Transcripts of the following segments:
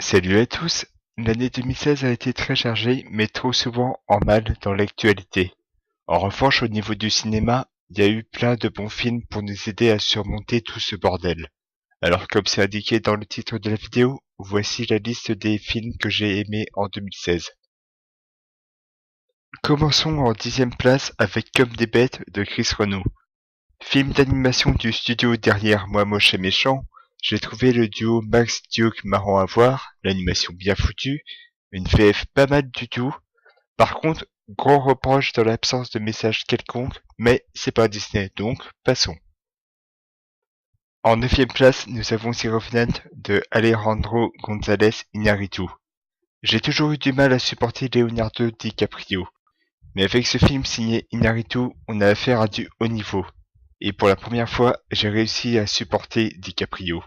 Salut à tous! L'année 2016 a été très chargée, mais trop souvent en mal dans l'actualité. En revanche, au niveau du cinéma, il y a eu plein de bons films pour nous aider à surmonter tout ce bordel. Alors comme c'est indiqué dans le titre de la vidéo, voici la liste des films que j'ai aimés en 2016. Commençons en 10e place avec Comme des bêtes de Chris Renaud. Film d'animation du studio derrière Moi moche et méchant, j'ai trouvé le duo Max Duke marrant à voir, l'animation bien foutue, une VF pas mal du tout. Par contre, gros reproche dans l'absence de message quelconque, mais c'est pas Disney, donc passons. En 9e place, nous avons The Revenant de Alejandro González Iñárritu. J'ai toujours eu du mal à supporter Leonardo DiCaprio, mais avec ce film signé Iñárritu, on a affaire à du haut niveau. Et pour la première fois, j'ai réussi à supporter DiCaprio.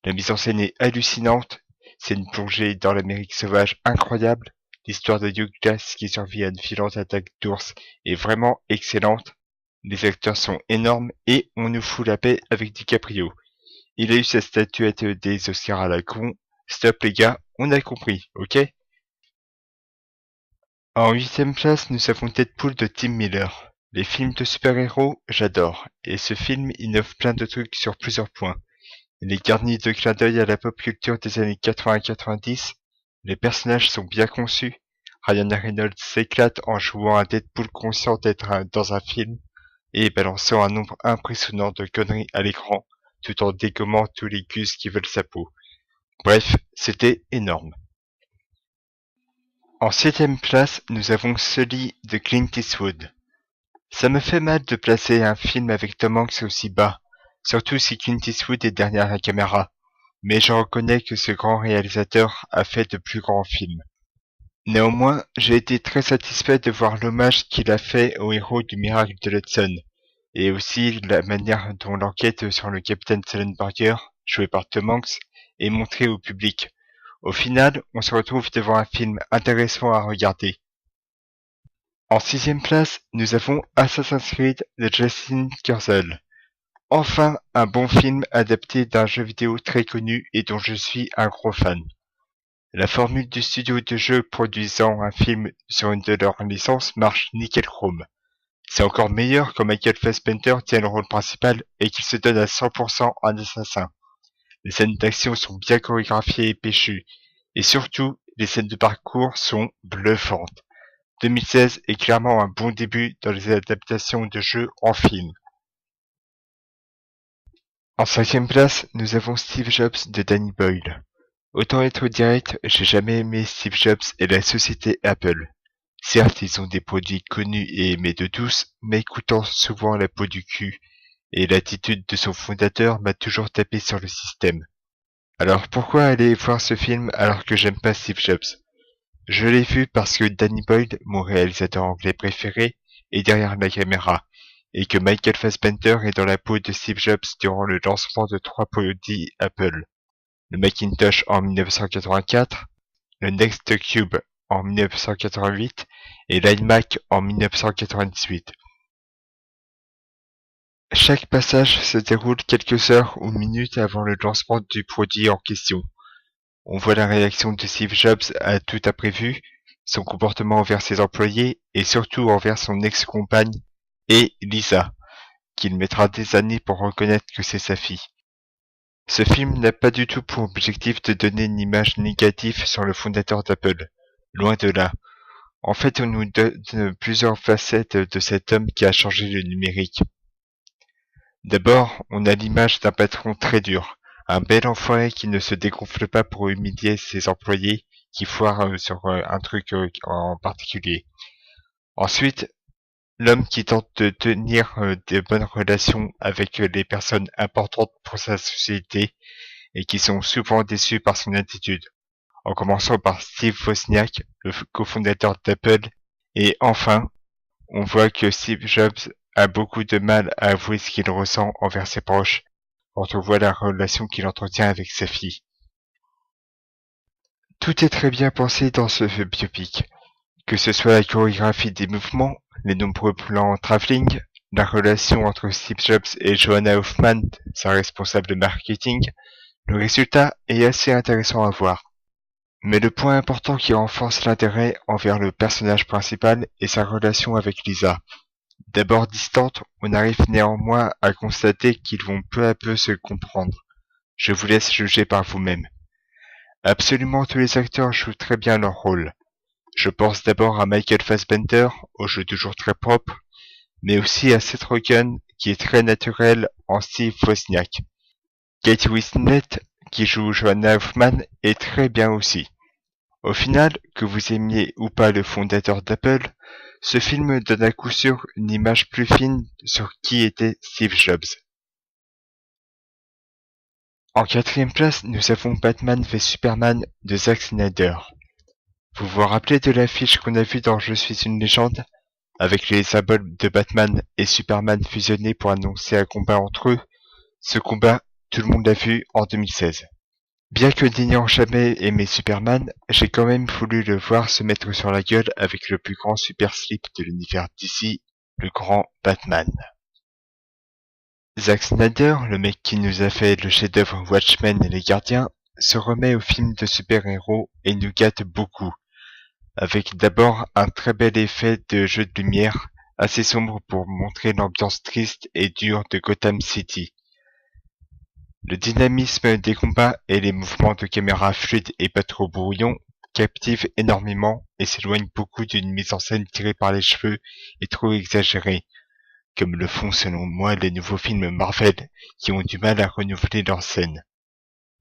La mise en scène est hallucinante, c'est une plongée dans l'Amérique sauvage incroyable, l'histoire de Douglas qui survit à une violente attaque d'ours est vraiment excellente, les acteurs sont énormes et on nous fout la paix avec DiCaprio. Il a eu sa statuette des Oscars à la con, stop les gars, on a compris, ok? En 8e place, nous avons Deadpool de Tim Miller. Les films de super-héros, j'adore, et ce film innove plein de trucs sur plusieurs points. Il est garni de clins d'œil à la pop culture des années 80-90, les personnages sont bien conçus, Ryan Reynolds s'éclate en jouant un Deadpool conscient d'être dans un film, et balançant un nombre impressionnant de conneries à l'écran, tout en dégommant tous les gus qui veulent sa peau. Bref, c'était énorme. En 7e place, nous avons Sully de Clint Eastwood. Ça me fait mal de placer un film avec Tom Hanks aussi bas, surtout si Clint Eastwood est derrière la caméra, mais je reconnais que ce grand réalisateur a fait de plus grands films. Néanmoins, j'ai été très satisfait de voir l'hommage qu'il a fait au héros du Miracle de l'Hudson, et aussi la manière dont l'enquête sur le capitaine Sullenberger, joué par Tom Hanks, est montrée au public. Au final, on se retrouve devant un film intéressant à regarder. En 6e place, nous avons Assassin's Creed de Justin Kurzel. Enfin, un bon film adapté d'un jeu vidéo très connu et dont je suis un gros fan. La formule du studio de jeu produisant un film sur une de leurs licences marche nickel chrome. C'est encore meilleur quand Michael Fassbender tient le rôle principal et qu'il se donne à 100% un assassin. Les scènes d'action sont bien chorégraphiées et péchues, et surtout, les scènes de parcours sont bluffantes. 2016 est clairement un bon début dans les adaptations de jeux en film. En 5e place, nous avons Steve Jobs de Danny Boyle. Autant être direct, j'ai jamais aimé Steve Jobs et la société Apple. Certes, ils ont des produits connus et aimés de tous, mais coûtant souvent la peau du cul, et l'attitude de son fondateur m'a toujours tapé sur le système. Alors pourquoi aller voir ce film alors que j'aime pas Steve Jobs? Je l'ai vu parce que Danny Boyle, mon réalisateur anglais préféré, est derrière la caméra, et que Michael Fassbender est dans la peau de Steve Jobs durant le lancement de 3 produits Apple. Le Macintosh en 1984, le Next Cube en 1988 et l'iMac en 1998. Chaque passage se déroule quelques heures ou minutes avant le lancement du produit en question. On voit la réaction de Steve Jobs à tout imprévu, son comportement envers ses employés et surtout envers son ex-compagne et Lisa, qu'il mettra des années pour reconnaître que c'est sa fille. Ce film n'a pas du tout pour objectif de donner une image négative sur le fondateur d'Apple. Loin de là. En fait, on nous donne plusieurs facettes de cet homme qui a changé le numérique. D'abord, on a l'image d'un patron très dur, un bel enfoiré qui ne se dégonfle pas pour humilier ses employés qui foirent sur un truc en particulier. Ensuite, l'homme qui tente de tenir de bonnes relations avec les personnes importantes pour sa société et qui sont souvent déçus par son attitude, en commençant par Steve Wozniak, le cofondateur d'Apple, et enfin, on voit que Steve Jobs a beaucoup de mal à avouer ce qu'il ressent envers ses proches quand on voit la relation qu'il entretient avec sa fille. Tout est très bien pensé dans ce biopic, que ce soit la chorégraphie des mouvements, les nombreux plans travelling, la relation entre Steve Jobs et Joanna Hoffman, sa responsable de marketing, le résultat est assez intéressant à voir. Mais le point important qui renforce l'intérêt envers le personnage principal est sa relation avec Lisa. D'abord distante, on arrive néanmoins à constater qu'ils vont peu à peu se comprendre. Je vous laisse juger par vous-même. Absolument tous les acteurs jouent très bien leur rôle. Je pense d'abord à Michael Fassbender, au jeu toujours très propre, mais aussi à Seth Rogen, qui est très naturel en Steve Wozniak. Kate Winslet, qui joue Joanna Hoffman, est très bien aussi. Au final, que vous aimiez ou pas le fondateur d'Apple, ce film donne à coup sûr une image plus fine sur qui était Steve Jobs. En quatrième place, nous avons Batman v Superman de Zack Snyder. Vous vous rappelez de l'affiche qu'on a vue dans Je suis une légende, avec les symboles de Batman et Superman fusionnés pour annoncer un combat entre eux? Ce combat, tout le monde l'a vu en 2016. Bien que n'ayant jamais aimé Superman, j'ai quand même voulu le voir se mettre sur la gueule avec le plus grand super slip de l'univers DC, le grand Batman. Zack Snyder, le mec qui nous a fait le chef-d'œuvre Watchmen et Les Gardiens, se remet au film de super-héros et nous gâte beaucoup, avec d'abord un très bel effet de jeu de lumière, assez sombre pour montrer l'ambiance triste et dure de Gotham City. Le dynamisme des combats et les mouvements de caméra fluides et pas trop brouillons captivent énormément et s'éloignent beaucoup d'une mise en scène tirée par les cheveux et trop exagérée, comme le font selon moi les nouveaux films Marvel qui ont du mal à renouveler leur scène.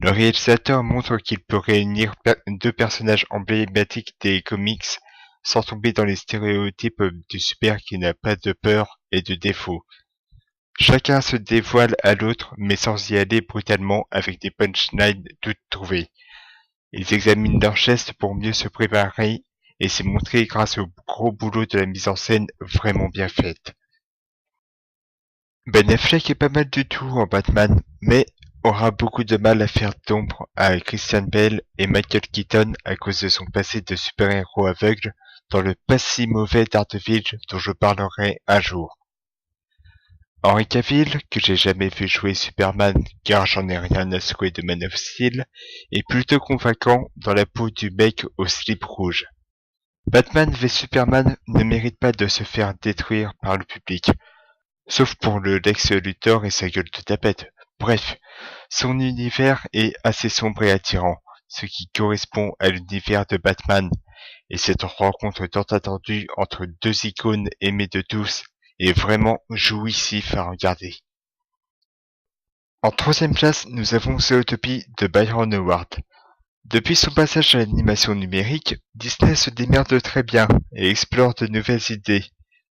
Le réalisateur montre qu'il peut réunir deux personnages emblématiques des comics sans tomber dans les stéréotypes du super qui n'a pas de peur et de défauts. Chacun se dévoile à l'autre mais sans y aller brutalement avec des punchlines toutes trouvées. Ils examinent leurs gestes pour mieux se préparer et c'est montré grâce au gros boulot de la mise en scène vraiment bien faite. Ben Affleck est pas mal du tout en Batman, mais aura beaucoup de mal à faire d'ombre à Christian Bale et Michael Keaton à cause de son passé de super-héros aveugle dans le pas si mauvais Daredevil dont je parlerai un jour. Henry Cavill, que j'ai jamais vu jouer Superman car j'en ai rien à secouer de Man of Steel, est plutôt convaincant dans la peau du mec au slip rouge. Batman v Superman ne mérite pas de se faire détruire par le public. Sauf pour le Lex Luthor et sa gueule de tapette. Bref, son univers est assez sombre et attirant, ce qui correspond à l'univers de Batman, et cette rencontre tant attendue entre deux icônes aimées de tous est vraiment jouissif à regarder. En troisième place, nous avons Zootopie de Byron Howard. Depuis son passage à l'animation numérique, Disney se démerde très bien et explore de nouvelles idées.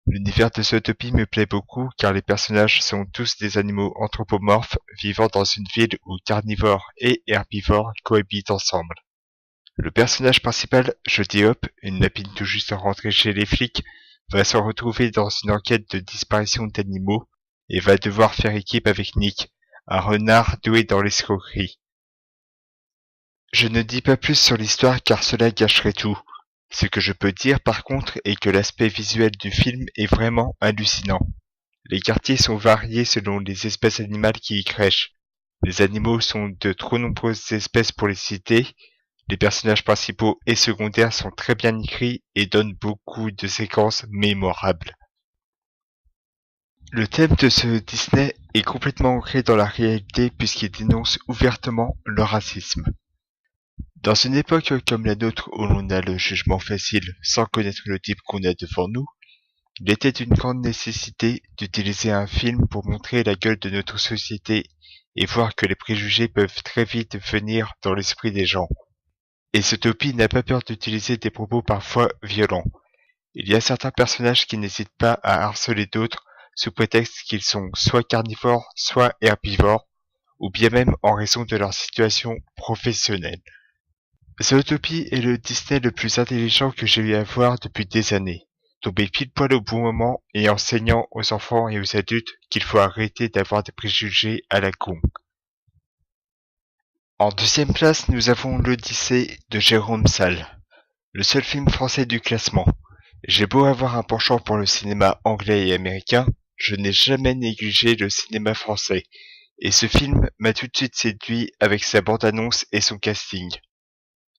L'univers de Zootopie me plaît beaucoup car les personnages sont tous des animaux anthropomorphes vivant dans une ville où carnivores et herbivores cohabitent ensemble. Le personnage principal, Jody Hop, une lapine tout juste rentrée chez les flics, va se retrouver dans une enquête de disparition d'animaux et va devoir faire équipe avec Nick, un renard doué dans l'escroquerie. Je ne dis pas plus sur l'histoire car cela gâcherait tout. Ce que je peux dire par contre est que l'aspect visuel du film est vraiment hallucinant. Les quartiers sont variés selon les espèces animales qui y crèchent. Les animaux sont de trop nombreuses espèces pour les citer. Les personnages principaux et secondaires sont très bien écrits et donnent beaucoup de séquences mémorables. Le thème de ce Disney est complètement ancré dans la réalité puisqu'il dénonce ouvertement le racisme. Dans une époque comme la nôtre où l'on a le jugement facile sans connaître le type qu'on a devant nous, il était une grande nécessité d'utiliser un film pour montrer la gueule de notre société et voir que les préjugés peuvent très vite venir dans l'esprit des gens. Et Zootopie n'a pas peur d'utiliser des propos parfois violents. Il y a certains personnages qui n'hésitent pas à harceler d'autres sous prétexte qu'ils sont soit carnivores, soit herbivores, ou bien même en raison de leur situation professionnelle. Zootopie est le Disney le plus intelligent que j'ai eu à voir depuis des années, tombé pile poil au bon moment et enseignant aux enfants et aux adultes qu'il faut arrêter d'avoir des préjugés à la con. En deuxième place, nous avons l'Odyssée de Jérôme Salle, le seul film français du classement. J'ai beau avoir un penchant pour le cinéma anglais et américain, je n'ai jamais négligé le cinéma français, et ce film m'a tout de suite séduit avec sa bande-annonce et son casting.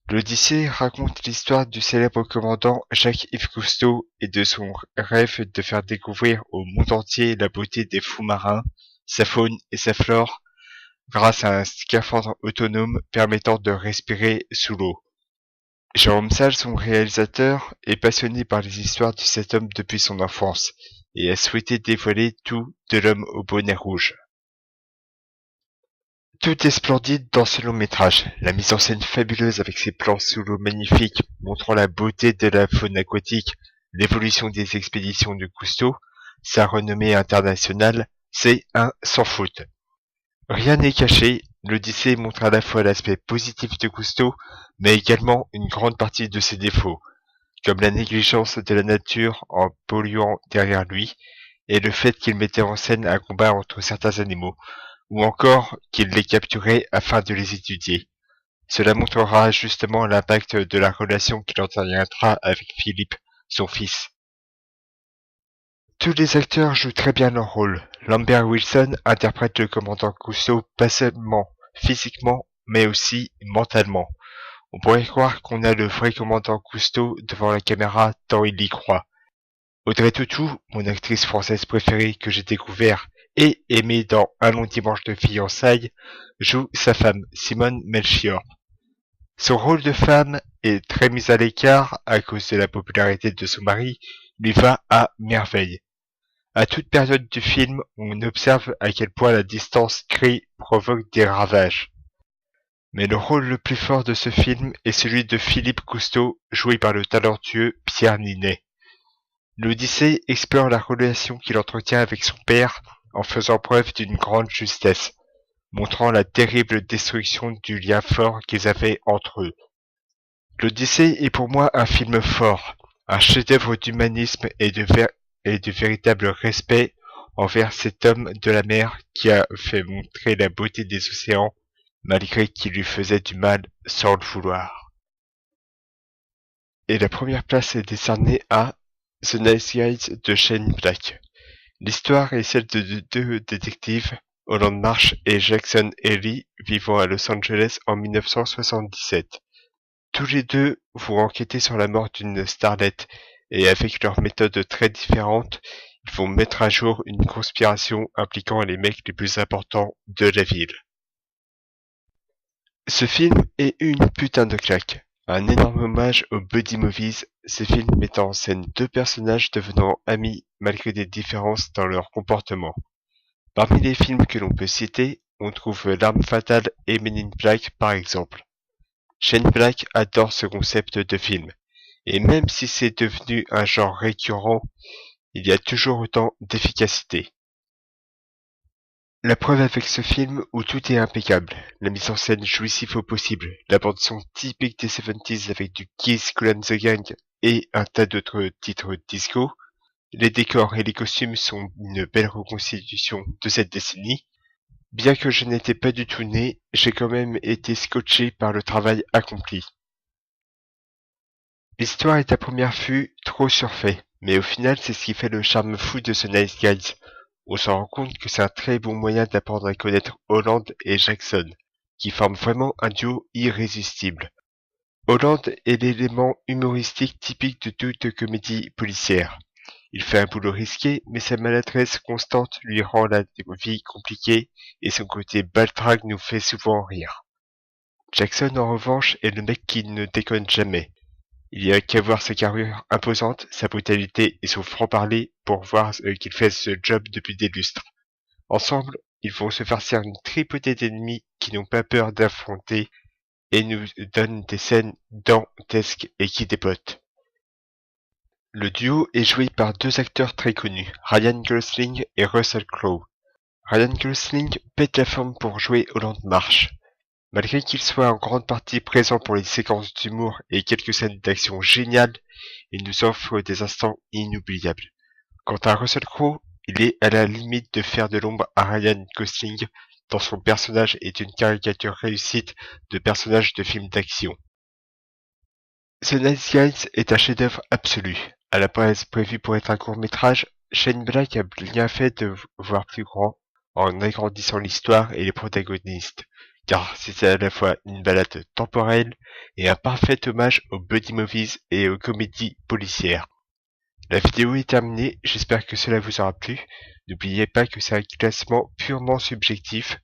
L'Odyssée raconte l'histoire du célèbre commandant Jacques-Yves Cousteau et de son rêve de faire découvrir au monde entier la beauté des fonds marins, sa faune et sa flore, grâce à un scaphandre autonome permettant de respirer sous l'eau. Jérôme Salle, son réalisateur, est passionné par les histoires de cet homme depuis son enfance et a souhaité dévoiler tout de l'homme au bonnet rouge. Tout est splendide dans ce long métrage, la mise en scène fabuleuse avec ses plans sous l'eau magnifiques montrant la beauté de la faune aquatique, l'évolution des expéditions de Cousteau, sa renommée internationale, c'est un sans faute. Rien n'est caché, l'Odyssée montre à la fois l'aspect positif de Cousteau, mais également une grande partie de ses défauts, comme la négligence de la nature en polluant derrière lui, et le fait qu'il mettait en scène un combat entre certains animaux, ou encore qu'il les capturait afin de les étudier. Cela montrera justement l'impact de la relation qu'il entretiendra avec Philippe, son fils. Tous les acteurs jouent très bien leur rôle. Lambert Wilson interprète le commandant Cousteau pas seulement physiquement, mais aussi mentalement. On pourrait croire qu'on a le vrai commandant Cousteau devant la caméra tant il y croit. Audrey Tautou, mon actrice française préférée que j'ai découvert et aimée dans Un long dimanche de fiançailles, joue sa femme, Simone Melchior. Son rôle de femme est très mis à l'écart à cause de la popularité de son mari, lui va à merveille. À toute période du film, on observe à quel point la distance provoque des ravages. Mais le rôle le plus fort de ce film est celui de Philippe Cousteau, joué par le talentueux Pierre Ninet. L'Odyssée explore la relation qu'il entretient avec son père en faisant preuve d'une grande justesse, montrant la terrible destruction du lien fort qu'ils avaient entre eux. L'Odyssée est pour moi un film fort, un chef-d'œuvre d'humanisme et de véritable respect envers cet homme de la mer qui a fait montrer la beauté des océans malgré qu'il lui faisait du mal sans le vouloir. Et la première place est décernée à The Nice Guys de Shane Black. L'histoire est celle de deux détectives, Holland Marsh et Jackson Haley, vivant à Los Angeles en 1977. Tous les deux vont enquêter sur la mort d'une starlette, et avec leurs méthodes très différentes, ils vont mettre à jour une conspiration impliquant les mecs les plus importants de la ville. Ce film est une putain de claque. Un énorme hommage aux buddy movies, ces films mettant en scène deux personnages devenant amis malgré des différences dans leur comportement. Parmi les films que l'on peut citer, on trouve L'Arme Fatale et Men in Black par exemple. Shane Black adore ce concept de film, et même si c'est devenu un genre récurrent, il y a toujours autant d'efficacité. La preuve avec ce film où tout est impeccable, la mise en scène jouissive au possible, la bande son typique des 70s avec du Kiss, Kool and the Gang et un tas d'autres titres disco, les décors et les costumes sont une belle reconstitution de cette décennie. Bien que je n'étais pas du tout né, j'ai quand même été scotché par le travail accompli. L'histoire est à première vue trop surfait, mais au final c'est ce qui fait le charme fou de ce Nice Guys. On se rend compte que c'est un très bon moyen d'apprendre à connaître Holland et Jackson, qui forment vraiment un duo irrésistible. Holland est l'élément humoristique typique de toute comédie policière. Il fait un boulot risqué, mais sa maladresse constante lui rend la vie compliquée et son côté baltrague nous fait souvent rire. Jackson en revanche est le mec qui ne déconne jamais. Il y a qu'à voir sa carrure imposante, sa brutalité et son franc-parler pour voir qu'il fait ce job depuis des lustres. Ensemble, ils vont se farcir une tripotée d'ennemis qui n'ont pas peur d'affronter et nous donnent des scènes dantesques et qui dépotent. Le duo est joué par deux acteurs très connus, Ryan Gosling et Russell Crowe. Ryan Gosling pète la forme pour jouer Holland Marsh. Malgré qu'il soit en grande partie présent pour les séquences d'humour et quelques scènes d'action géniales, il nous offre des instants inoubliables. Quant à Russell Crowe, il est à la limite de faire de l'ombre à Ryan Gosling, tant son personnage est une caricature réussite de personnage de film d'action. The Nice Guys est un chef-d'œuvre absolu. À la base prévu pour être un court-métrage, Shane Black a bien fait de voir plus grand en agrandissant l'histoire et les protagonistes. car c'est à la fois une balade temporelle et un parfait hommage aux buddy movies et aux comédies policières. La vidéo est terminée, j'espère que cela vous aura plu. N'oubliez pas que c'est un classement purement subjectif.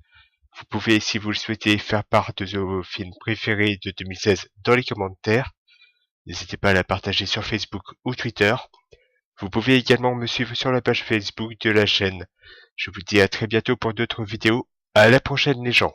Vous pouvez, si vous le souhaitez, faire part de vos films préférés de 2016 dans les commentaires. N'hésitez pas à la partager sur Facebook ou Twitter. Vous pouvez également me suivre sur la page Facebook de la chaîne. Je vous dis à très bientôt pour d'autres vidéos. À la prochaine les gens.